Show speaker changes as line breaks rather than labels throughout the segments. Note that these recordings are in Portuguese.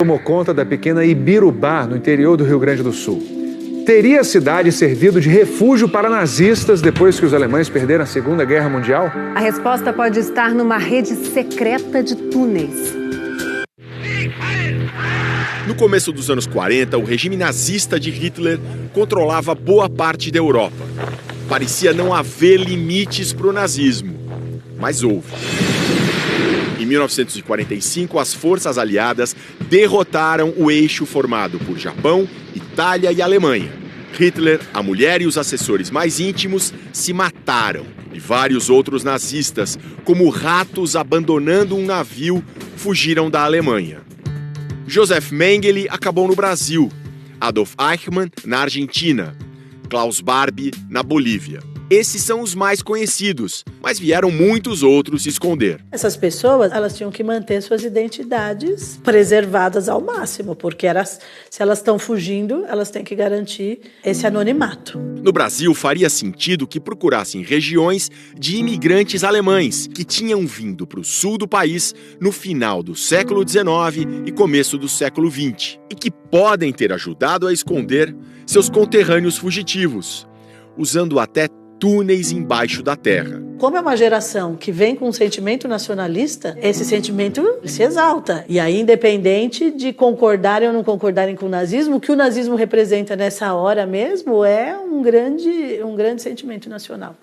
tomou conta da pequena Ibirubá, no interior do Rio Grande do Sul. Teria a cidade servido de refúgio para nazistas depois que os alemães perderam a Segunda Guerra Mundial?
A resposta pode estar numa rede secreta de túneis.
No começo dos anos 40, o regime nazista de Hitler controlava boa parte da Europa. Parecia não haver limites para o nazismo, mas houve. Em 1945, as forças aliadas derrotaram o eixo formado por Japão, Itália e Alemanha. Hitler, a mulher e os assessores mais íntimos se mataram. E vários outros nazistas, como ratos abandonando um navio, fugiram da Alemanha. Josef Mengele acabou no Brasil, Adolf Eichmann na Argentina, Klaus Barbie na Bolívia. Esses são os mais conhecidos, mas vieram muitos outros se esconder.
Essas pessoas, elas tinham que manter suas identidades preservadas ao máximo, porque se elas estão fugindo, elas têm que garantir esse anonimato.
No Brasil, faria sentido que procurassem regiões de imigrantes alemães que tinham vindo para o sul do país no final do século XIX e começo do século XX, e que podem ter ajudado a esconder seus conterrâneos fugitivos, usando até túneis embaixo da terra.
Como é uma geração que vem com um sentimento nacionalista, esse sentimento se exalta. E aí, independente de concordarem ou não concordarem com o nazismo, o que o nazismo representa nessa hora mesmo é um grande sentimento nacional.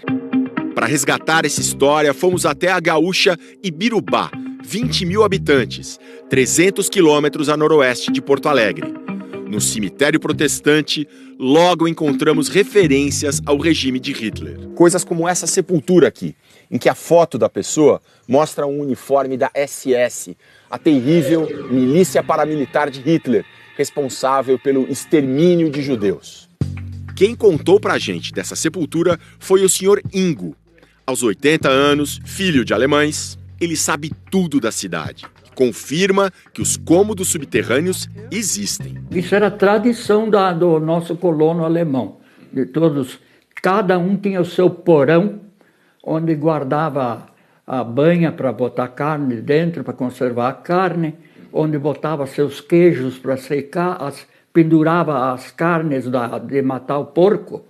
Para resgatar essa história, fomos até a gaúcha Ibirubá, 20 mil habitantes, 300 quilômetros a noroeste de Porto Alegre. No cemitério protestante, logo encontramos referências ao regime de Hitler. Coisas como essa sepultura aqui, em que a foto da pessoa mostra um uniforme da SS, a terrível milícia paramilitar de Hitler, responsável pelo extermínio de judeus. Quem contou pra gente dessa sepultura foi o Sr. Ingo. Aos 80 anos, filho de alemães, ele sabe tudo da cidade. Confirma que os cômodos subterrâneos existem.
Isso era tradição do nosso colono alemão. De todos, cada um tinha o seu porão, onde guardava a banha para botar carne dentro, para conservar a carne, onde botava seus queijos para secar, pendurava as carnes de matar o porco.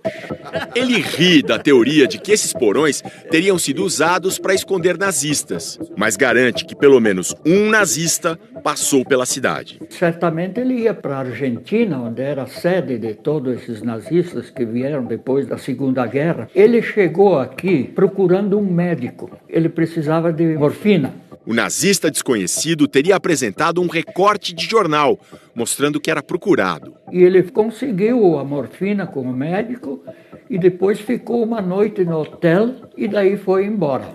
Ele ri da teoria de que esses porões teriam sido usados para esconder nazistas, mas garante que pelo menos um nazista passou pela cidade.
Certamente ele ia para a Argentina, onde era a sede de todos esses nazistas que vieram depois da Segunda Guerra. Ele chegou aqui procurando um médico. Ele precisava de morfina.
O nazista desconhecido teria apresentado um recorte de jornal, mostrando que era procurado.
E ele conseguiu a morfina com o médico e depois ficou uma noite no hotel e daí foi embora.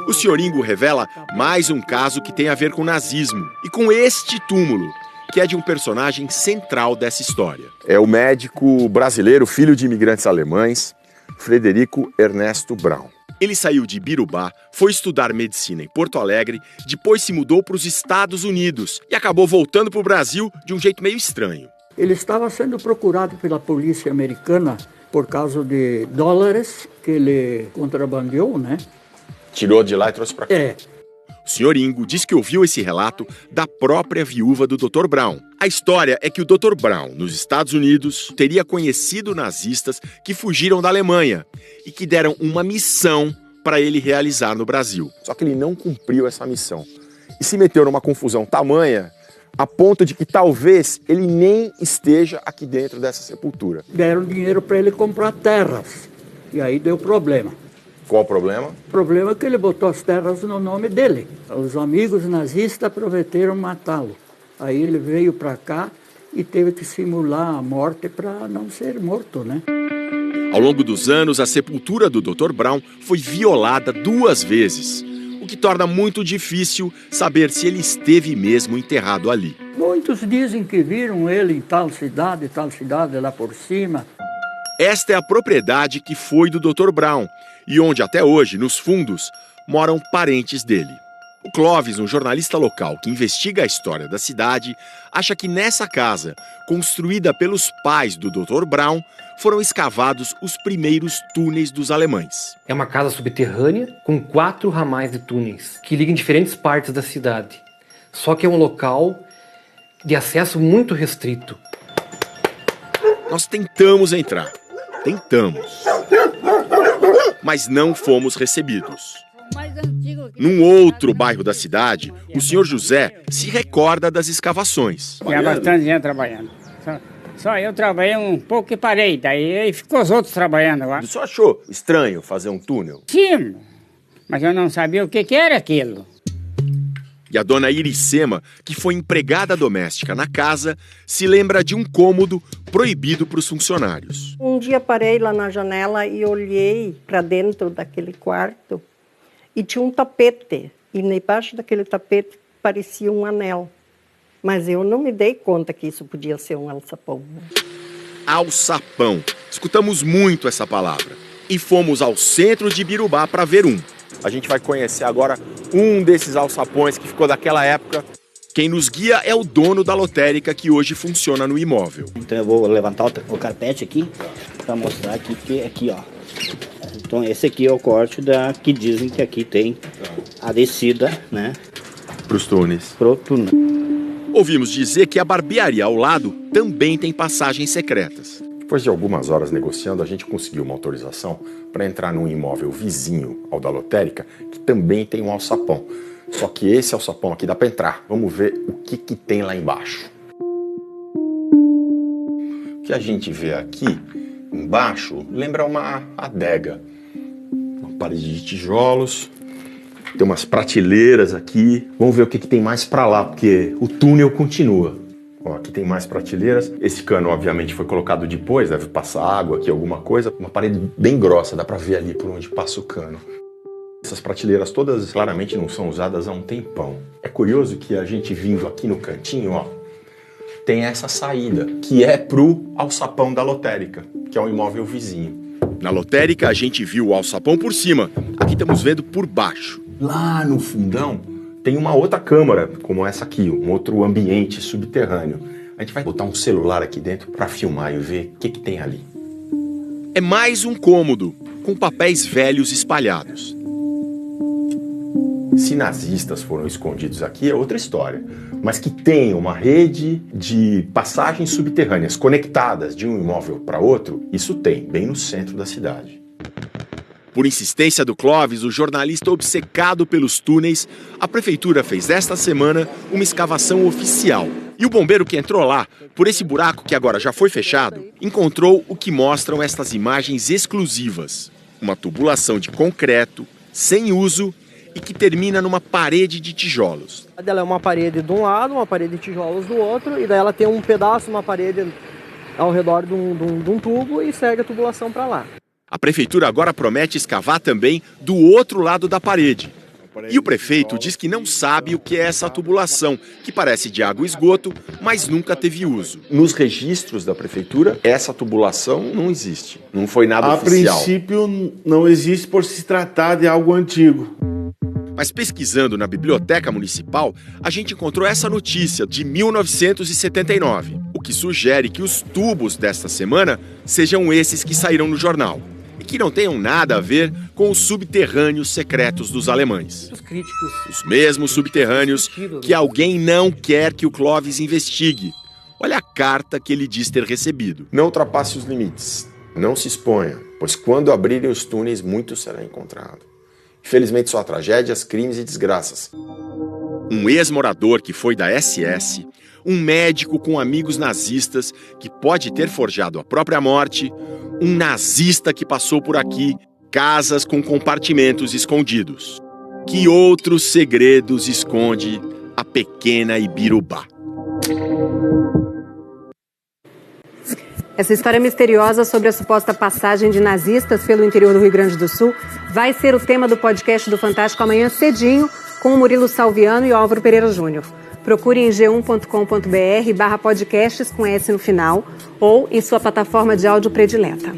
O Sr. Ingo revela mais um caso que tem a ver com o nazismo e com este túmulo, que é de um personagem central dessa história. É o médico brasileiro, filho de imigrantes alemães, Frederico Ernesto Braun. Ele saiu de Ibirubá, foi estudar medicina em Porto Alegre, depois se mudou para os Estados Unidos e acabou voltando para o Brasil de um jeito meio estranho.
Ele estava sendo procurado pela polícia americana por causa de dólares que ele contrabandeou, né?
Tirou de lá e trouxe para cá.
É.
O Sr. Ingo diz que ouviu esse relato da própria viúva do Dr. Braun. A história é que o Dr. Braun, nos Estados Unidos, teria conhecido nazistas que fugiram da Alemanha e que deram uma missão para ele realizar no Brasil. Só que ele não cumpriu essa missão e se meteu numa confusão tamanha a ponto de que talvez ele nem esteja aqui dentro dessa sepultura.
Deram dinheiro para ele comprar terras e aí deu problema.
Qual o problema?
O problema é que ele botou as terras no nome dele. Os amigos nazistas prometeram matá-lo. Aí ele veio para cá e teve que simular a morte para não ser morto, né?
Ao longo dos anos, a sepultura do Dr. Braun foi violada 2 vezes, o que torna muito difícil saber se ele esteve mesmo enterrado ali.
Muitos dizem que viram ele em tal cidade lá por cima.
Esta é a propriedade que foi do Dr. Braun e onde até hoje, nos fundos, moram parentes dele. O Clóvis, um jornalista local que investiga a história da cidade, acha que nessa casa, construída pelos pais do Dr. Braun, foram escavados os primeiros túneis dos alemães.
É uma casa subterrânea com 4 ramais de túneis que ligam diferentes partes da cidade. Só que é um local de acesso muito restrito.
Nós tentamos entrar. Tentamos. Mas não fomos recebidos. Num outro bairro da cidade, o senhor José se recorda das escavações.
Tinha bastante gente trabalhando. Só eu trabalhei um pouco e parei. Daí ficou os outros trabalhando lá.
O senhor achou estranho fazer um túnel?
Sim, mas eu não sabia o que era aquilo.
E a dona Iricema, que foi empregada doméstica na casa, se lembra de um cômodo proibido para os funcionários.
Um dia parei lá na janela e olhei para dentro daquele quarto e tinha um tapete. E debaixo daquele tapete parecia um anel. Mas eu não me dei conta que isso podia ser um alçapão.
Alçapão. Escutamos muito essa palavra. E fomos ao centro de Ibirubá para ver um. A gente vai conhecer agora um desses alçapões que ficou daquela época. Quem nos guia é o dono da lotérica que hoje funciona no imóvel.
Então eu vou levantar o carpete aqui para mostrar aqui que aqui, ó. Então esse aqui é o corte que dizem que aqui tem a descida, né?
Para os túneis.
Pro túnel.
Ouvimos dizer que a barbearia ao lado também tem passagens secretas.
Depois de algumas horas negociando, a gente conseguiu uma autorização para entrar num imóvel vizinho ao da lotérica, que também tem um alçapão. Só que esse alçapão aqui dá para entrar. Vamos ver o que tem lá embaixo. O que a gente vê aqui embaixo lembra uma adega. Uma parede de tijolos. Tem umas prateleiras aqui. Vamos ver o que tem mais para lá, porque o túnel continua. Ó, aqui tem mais prateleiras. Esse cano, obviamente, foi colocado depois, deve passar água aqui, alguma coisa. Uma parede bem grossa, dá pra ver ali por onde passa o cano. Essas prateleiras todas claramente não são usadas há um tempão. É curioso que a gente vindo aqui no cantinho, ó, tem essa saída, que é pro alçapão da lotérica, que é um imóvel vizinho.
Na lotérica a gente viu o alçapão por cima, aqui estamos vendo por baixo.
Lá no fundão tem uma outra câmara, como essa aqui, um outro ambiente subterrâneo. A gente vai botar um celular aqui dentro para filmar e ver o que tem ali.
É mais um cômodo, com papéis velhos espalhados.
Se nazistas foram escondidos aqui é outra história, mas que tem uma rede de passagens subterrâneas conectadas de um imóvel para outro, isso tem, bem no centro da cidade.
Por insistência do Clóvis, o jornalista obcecado pelos túneis, a prefeitura fez esta semana uma escavação oficial. E o bombeiro que entrou lá, por esse buraco que agora já foi fechado, encontrou o que mostram estas imagens exclusivas. Uma tubulação de concreto, sem uso, e que termina numa parede de tijolos.
Ela é uma parede de um lado, uma parede de tijolos do outro, e daí ela tem um pedaço, uma parede ao redor de um tubo e segue a tubulação para lá.
A prefeitura agora promete escavar também do outro lado da parede. E o prefeito diz que não sabe o que é essa tubulação, que parece de água e esgoto, mas nunca teve uso.
Nos registros da prefeitura, essa tubulação não existe. Não foi nada oficial.
A princípio, não existe por se tratar de algo antigo.
Mas pesquisando na Biblioteca Municipal, a gente encontrou essa notícia de 1979, o que sugere que os tubos desta semana sejam esses que saíram no jornal. E que não tenham nada a ver com os subterrâneos secretos dos alemães. Os mesmos subterrâneos que alguém não quer que o Clóvis investigue. Olha a carta que ele diz ter recebido.
Não ultrapasse os limites, não se exponha, pois quando abrirem os túneis, muito será encontrado. Infelizmente só há tragédias, crimes e desgraças.
Um ex-morador que foi da SS, um médico com amigos nazistas que pode ter forjado a própria morte, um nazista que passou por aqui, casas com compartimentos escondidos. Que outros segredos esconde a pequena Ibirubá?
Essa história misteriosa sobre a suposta passagem de nazistas pelo interior do Rio Grande do Sul vai ser o tema do podcast do Fantástico amanhã cedinho, com o Murilo Salviano e o Álvaro Pereira Júnior. Procure em g1.com.br/podcasts com S no final ou em sua plataforma de áudio predileta.